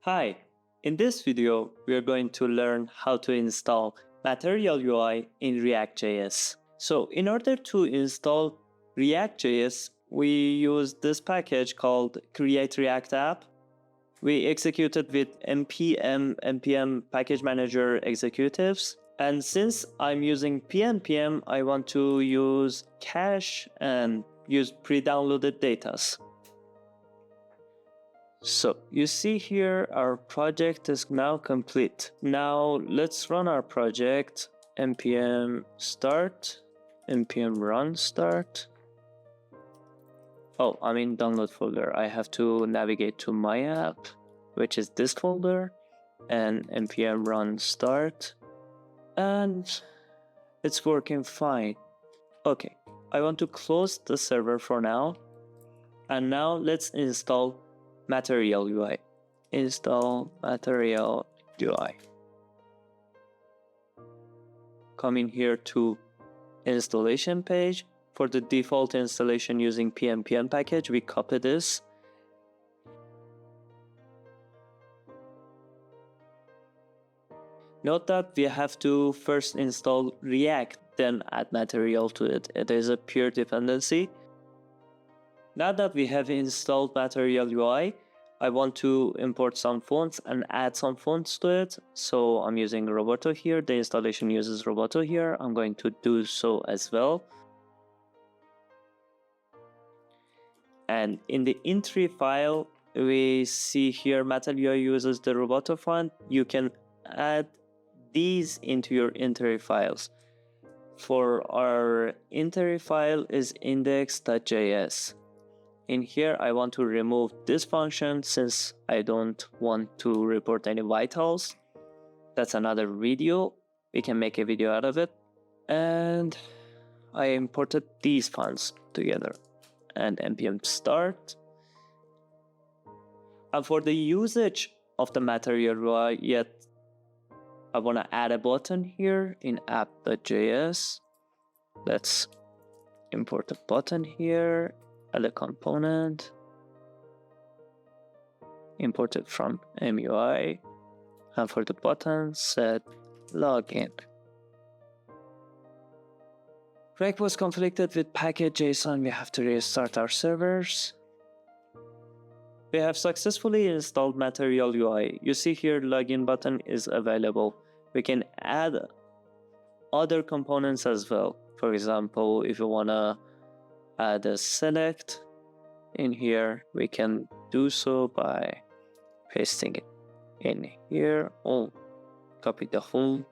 Hi, in this video, we are going to learn how to install Material UI in ReactJS. So in order to install ReactJS, we use this package called create react app. We execute it with npm package manager executives. And since I'm using pnpm, I want to use cache and use pre-downloaded data. So you see here our project is now complete. Now let's run our project. npm start, npm run start. Oh, I'm in download folder. I have to navigate to my app, which is this folder, and npm run start, and it's working fine. Okay, I want to close the server for now, and now let's install Material UI. Install Material UI. Come in here to installation page. For the default installation using pnpm package, we copy this. Note that we have to first install React, then add Material to it. It is a pure dependency. Now that we have installed Material UI, I want to import some fonts and add some fonts to it. So I'm using Roboto here. The installation uses Roboto here. I'm going to do so as well. And in the entry file, we see here Material UI uses the Roboto font. You can add these into your entry files. For our entry file is index.js. In here, I want to remove this function since I don't want to report any vitals. That's another video. We can make a video out of it. And I imported these fonts together and npm start. And for the usage of the Material UI, I want to add a button here in app.js. Let's import a button here. Add a component, import it from MUI, and for the button, set login. React was conflicted with package.json. We have to restart our servers. We have successfully installed Material UI. You see here, login button is available. We can add other components as well. For example, if you want to add a select in here, we can do so by pasting it in here. Oh, copy the whole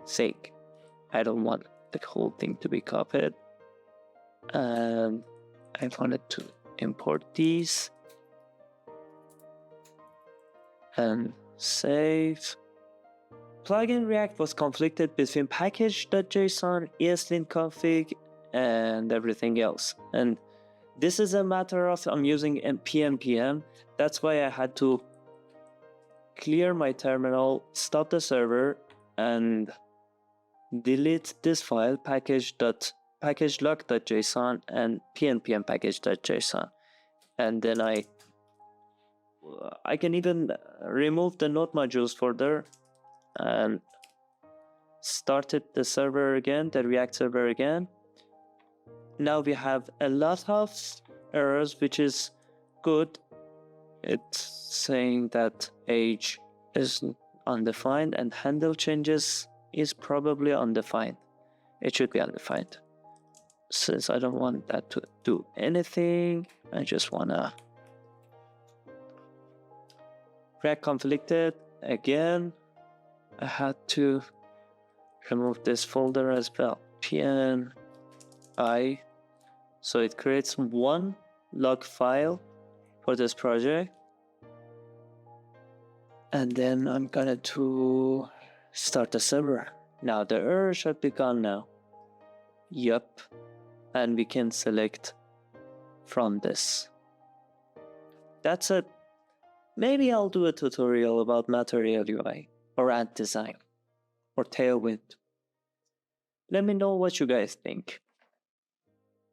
thing. I don't want the whole thing to be copied, and I wanted to import these and save. Plugin React was conflicted between package.json, eslint config, and everything else. And this is a matter of I'm using pnpm. That's why I had to clear my terminal, stop the server, and delete this file package.log.json and pnpm package.json. And then I can even remove the node modules folder and started the server again, the React server again. Now we have a lot of errors, which is good. It's saying that age is undefined and handle changes is probably undefined. It should be undefined. Since I don't want that to do anything, I just wanna React conflicted again. I had to remove this folder as well. pni, so it creates one log file for this project, and then I'm gonna to start the server. Now the error should be gone now. Yup, and we can select from this. That's it. Maybe I'll do a tutorial about Material UI or Ant Design or Tailwind. Let me know what you guys think.